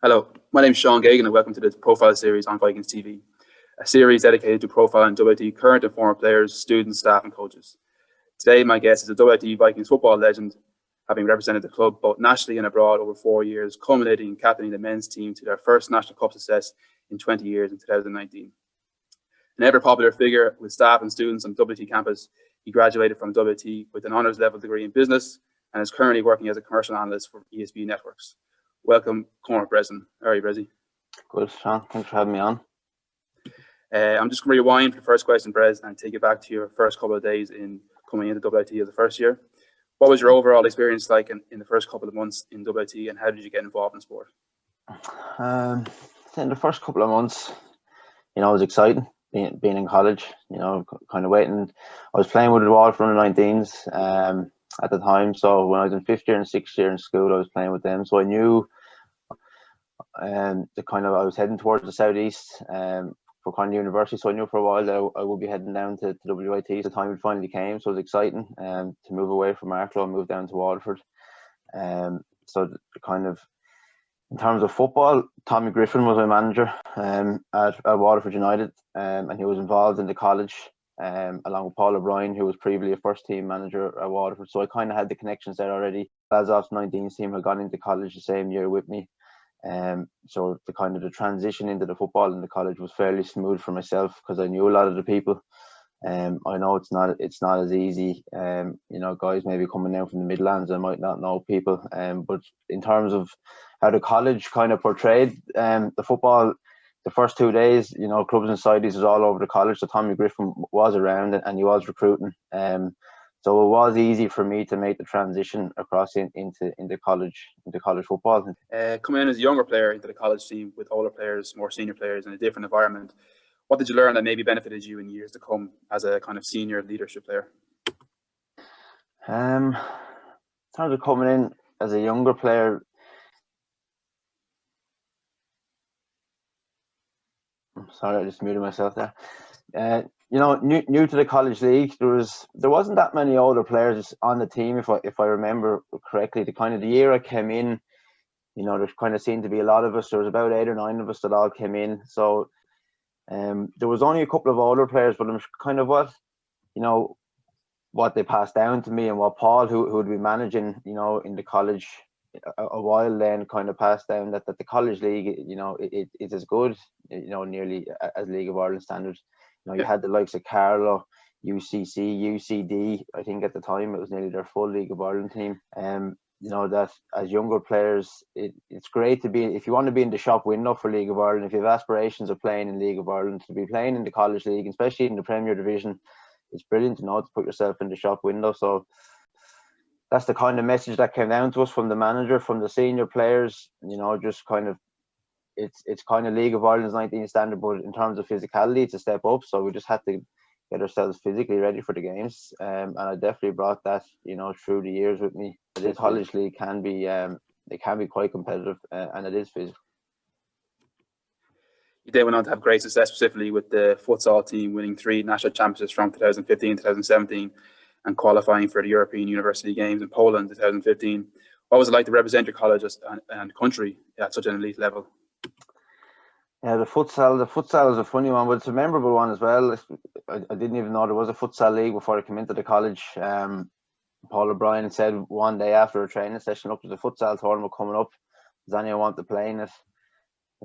Hello, my name is Sean Gagan and welcome to the Profile series on Vikings TV, a series dedicated to profiling WIT current and former players, students, staff and coaches. Today my guest is a WIT Vikings football legend, having represented the club both nationally and abroad over 4 years, culminating in captaining the men's team to their first National Cup success in 20 years in 2019. An ever-popular figure with staff and students on WIT campus, he graduated from WIT with an honours level degree in business and is currently working as a commercial analyst for ESB Networks. Welcome, Cormac Breslin. How are you, Brezzy? Good, Sean. Thanks for having me on. I'm just going to rewind for the first question, Brez, and take it back to your first couple of days in coming into WIT as a first year. What was your overall experience like in the first couple of months in WIT, and how did you get involved in sport? In the first couple of months, it was exciting being in college. Kind of waiting. I was playing with the Waterford under-19s at the time. So when I was in fifth year and sixth year in school, I was playing with them. So I knew I was heading towards the southeast for kind of university. So I knew for a while that I would be heading down to WIT. The time it finally came, so it was exciting to move away from Arklow and move down to Waterford. So kind of in terms of football, Tommy Griffin was my manager at Waterford United, and he was involved in the college along with Paul O'Brien, who was previously a first team manager at Waterford. So I kind of had the connections there already. Lazar's 19s team had gone into college the same year with me. So the transition into the football in the college was fairly smooth for myself because I knew a lot of the people. I know it's not as easy. Guys maybe coming down from the Midlands, I might not know people. But in terms of how the college kind of portrayed the football, the first 2 days, clubs and societies was all over the college. So Tommy Griffin was around and he was recruiting. So it was easy for me to make the transition across into college football. Coming in as a younger player into the college team with older players, more senior players in a different environment, what did you learn that maybe benefited you in years to come as a kind of senior leadership player? In terms of coming in as a younger player, sorry, I just muted myself there. New to the college league, there wasn't that many older players on the team, if I remember correctly. The year I came in, there kind of seemed to be a lot of us. There was about 8 or 9 of us that all came in. So there was only a couple of older players, but I'm kind of what they passed down to me and what Paul, who would be managing, in the college a while then, kind of passed down that the college league, it's as good, nearly as League of Ireland standards. You had the likes of Carlow, UCC, UCD. I think at the time it was nearly their full League of Ireland team. That as younger players, it's great to be, if you want to be in the shop window for League of Ireland, if you have aspirations of playing in League of Ireland, to be playing in the college league, especially in the Premier Division, it's brilliant to put yourself in the shop window. So that's the kind of message that came down to us from the manager, from the senior players. Just kind of, it's kind of League of Ireland's 19 standard, but in terms of physicality, it's a step up. So we just had to get ourselves physically ready for the games, and I definitely brought that, through the years with me. The college league can be, it can be quite competitive, and it is physical. You then went on to have great success, specifically with the futsal team, winning 3 national championships from 2015 to 2017 and qualifying for the European University Games in Poland in 2015. What was it like to represent your college and country at such an elite level? Yeah, the futsal is a funny one, but it's a memorable one as well. I didn't even know there was a futsal league before I came into the college. Paul O'Brien said one day after a training session, look, there's a futsal tournament coming up. Does anyone want to play in it?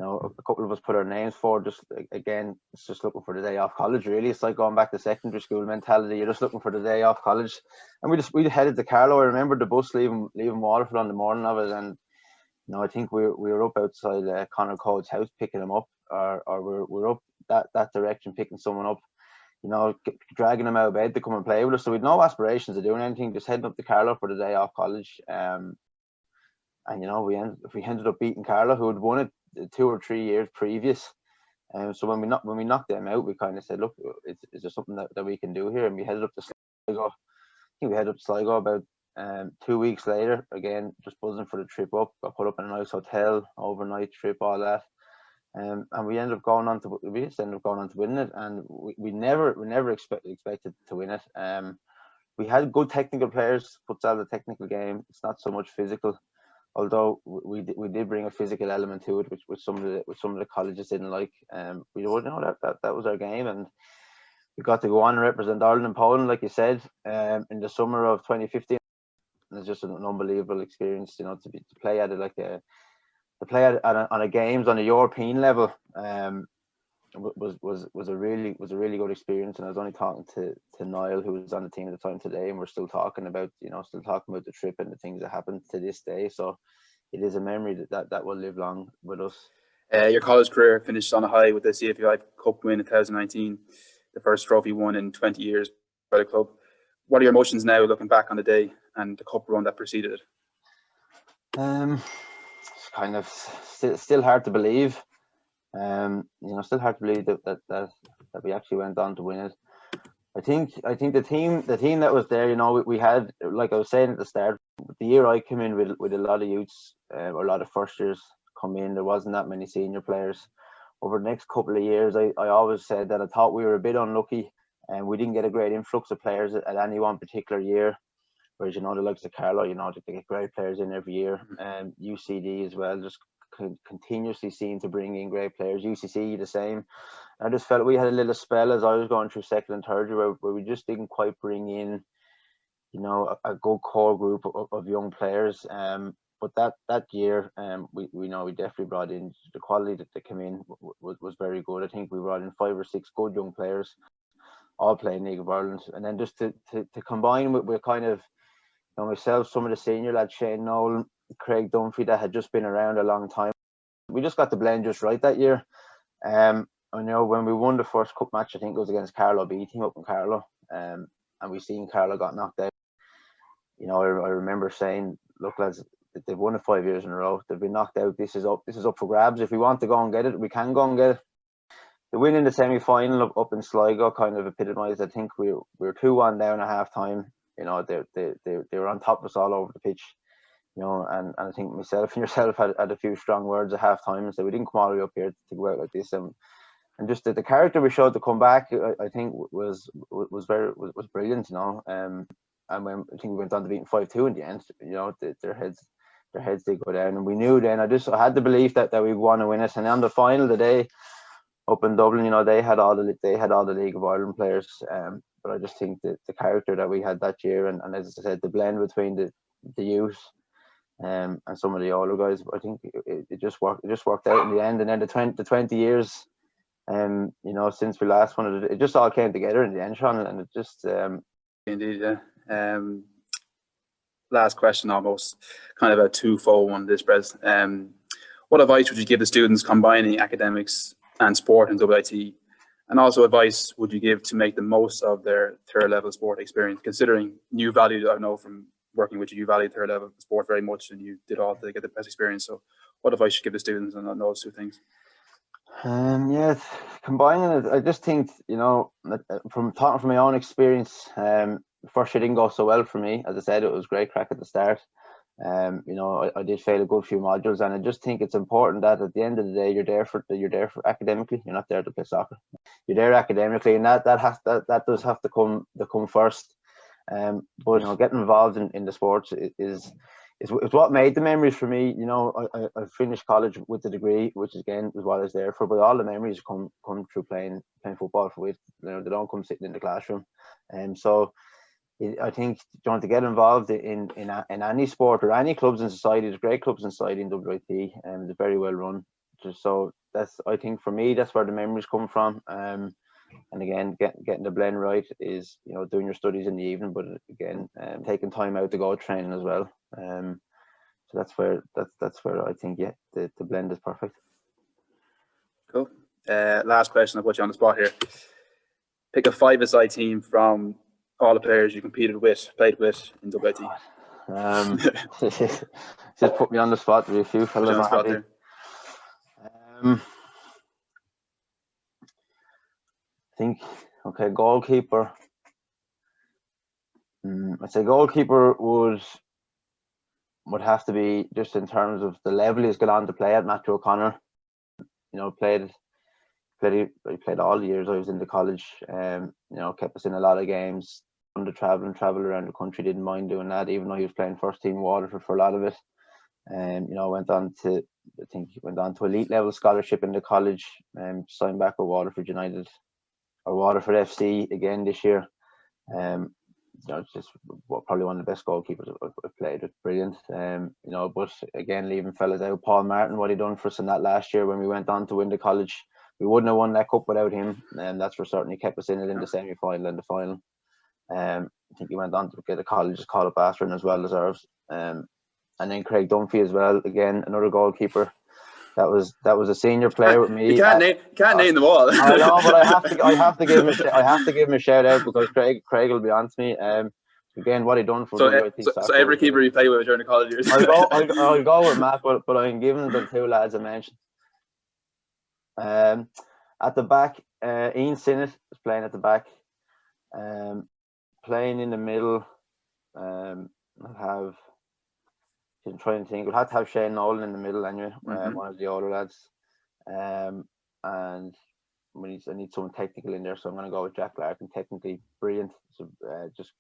A couple of us put our names forward. It's just looking for the day off college, really. It's like going back to secondary school mentality. You're just looking for the day off college. And we headed to Carlow. I remember the bus leaving Waterford on the morning of it, and I think we were up outside Conor Code's house picking him up, or we're up that direction picking someone up, dragging him out of bed to come and play with us. So we had no aspirations of doing anything, just heading up to Carlow for the day off college. And we ended up beating Carlow, who had won it 2 or 3 years previous. So when we knocked them out, we kind of said, look, is there something that we can do here? And we headed up to Sligo. I think we headed up to Sligo about 2 weeks later, again, just buzzing for the trip up. Got put up in a nice hotel, overnight trip, all that. And we ended up going on to win it, and we never expected to win it. We had good technical players. Futsal, the technical game, it's not so much physical. although we did bring a physical element to it, which some of the colleges didn't like. We don't know that was our game, and we got to go on and represent Ireland and Poland, like you said, in the summer of 2015. And it's just an unbelievable experience, to play at it on a games on a European level. Was a really good experience. And I was only talking to Niall, who was on the team at the time, today, and we're still talking about the trip and the things that happened to this day. So it is a memory that will live long with us. Your college career finished on a high with the CFAI Cup win in 2019, the first trophy won in 20 years by the club. What are your emotions now, looking back on the day and the cup run that preceded it? It's kind of still hard to believe. Still hard to believe that we actually went on to win it. I think the team that was there, we had, like I was saying at the start, the year I came in with a lot of youths, a lot of first years come in. There wasn't that many senior players. Over the next couple of years, I always said that I thought we were a bit unlucky, and we didn't get a great influx of players at any one particular year. Whereas, the likes of Carlow, they get great players in every year, and UCD as well, just continuously seem to bring in great players. UCC the same. I just felt we had a little spell as I was going through second and third year where we just didn't quite bring in, a good core group of young players. But that year, we definitely brought in the quality that came in was very good. I think we brought in 5 or 6 good young players, all playing League of Ireland, and then just to combine with kind of, myself, some of the senior lads, Shane Nolan, Craig Dunphy, that had just been around a long time. We just got the blend just right that year. When we won the first cup match, I think it was against Carlow B team up in Carlow, and we seen Carlow got knocked out. I remember saying, look lads, they've won it 5 years in a row. They've been knocked out. This is up for grabs. If we want to go and get it, we can go and get it. The win in the semi-final up in Sligo kind of epitomised. I think we were 2-1 down at half time. They were on top of us all over the pitch. And I think myself and yourself had a few strong words at half time and said we didn't come all the way up here to go out like this. And just the character we showed to come back, I think was brilliant. And when I think we went on to beat 5-2 in the end, their heads did go down, and we knew then. I had the belief that we want to win it. And on the final today, up in Dublin, they had all the League of Ireland players. But I just think that the character that we had that year, and as I said, the blend between the youth and some of the older guys, I think it just worked. It just worked out in the end. And then the 20 years, since we last won it, it just all came together in the end, Sean, and it just. Indeed, yeah. Last question, almost kind of a twofold one. This, Bres. What advice would you give the students combining academics and sport in WIT? And also, advice would you give to make the most of their third level sport experience, considering you value, I know from working with you, you value third level sport very much, and you did all to get the best experience. So what advice should you give the students on those two things? Combining it, I just think, from talking from my own experience, first year didn't go so well for me. As I said, it was great crack at the start. I did fail a good few modules, and I just think it's important that at the end of the day, you're there for academically. You're not there to play soccer. You're there academically, and that does have to come first. But getting involved in the sports is what made the memories for me. I finished college with the degree, which again was what I was there for. But all the memories come through playing football for WIT. They don't come sitting in the classroom, and so. I think to get involved in any sport or any clubs in society, there's great clubs in society in WIT, and they're very well run. So I think for me, that's where the memories come from. And again, getting the blend right is doing your studies in the evening, but again, taking time out to go training as well. So that's where I think the blend is perfect. Cool. Last question. I'll put you on the spot here. Pick a 5-a-side team from all the players you played with in WIT. Just put me on the spot. There's a few fellas not happy. I think, goalkeeper. I'd say goalkeeper would have to be, just in terms of the level he's got on to play at, Matthew O'Connor. Played all the years I was in the college. Kept us in a lot of games. On the travel around the country, didn't mind doing that, even though he was playing first team Waterford for a lot of it. You know, went on to elite level scholarship in the college, and signed back with Waterford United or Waterford FC again this year. You know, it's just probably one of the best goalkeepers I've played with. Brilliant. You know, but again, leaving fellas out, Paul Martin, what he done for us in that last year when we went on to win the college, we wouldn't have won that cup without him, and that's for certain. He kept us in it in the semi-final and the final. I think he went on to get a college's call up after and as well deserves. And then Craig Dunphy as well, again another goalkeeper. That was a senior player with me. You can't name them all. I know, but I have to give him a shout out because Craig will be on to me. Again, what he done for WIT Soccer. So every keeper you play with during the college years. I'll go with Matt, but I'm giving the two lads I mentioned. At the back, Ian Sinnott is playing at the back. Playing in the middle, I'm trying to think. We'll have to have Shane Nolan in the middle anyway, one of the older lads. And I need someone technical in there, so I'm going to go with Jack Larkin. Technically brilliant. So, just,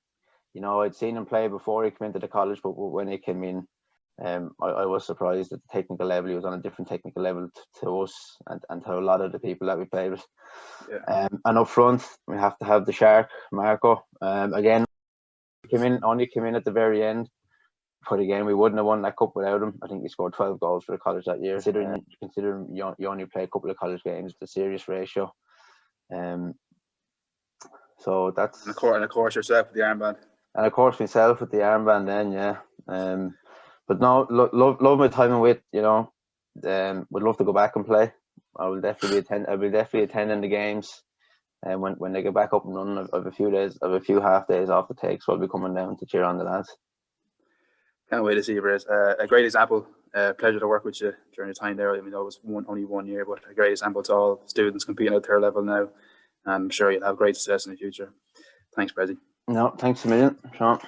you know, I'd seen him play before he came into the college, but when he came in, I was surprised at the technical level. He was on a different technical level to us and to a lot of the people that we played with. Yeah. And up front, we have to have the Shark, Marco. Again, only came in at the very end. But again, we wouldn't have won that cup without him. I think he scored 12 goals for the college that year. Considering you only play a couple of college games, it's a serious ratio. So that's... And of course yourself with the armband. And of course myself with the armband then, yeah. But no, love my time in WIT, you know. Would love to go back and play. I will definitely attending the games. And when they get back up and running, I've a few half days off to take, so I'll be coming down to cheer on the lads. Can't wait to see you, Brez. A great example. Pleasure to work with you during your time there. I mean, it was only 1 year, but a great example to all students competing at third level now. And I'm sure you'll have great success in the future. Thanks, Brezzy. No, thanks a million, Sean.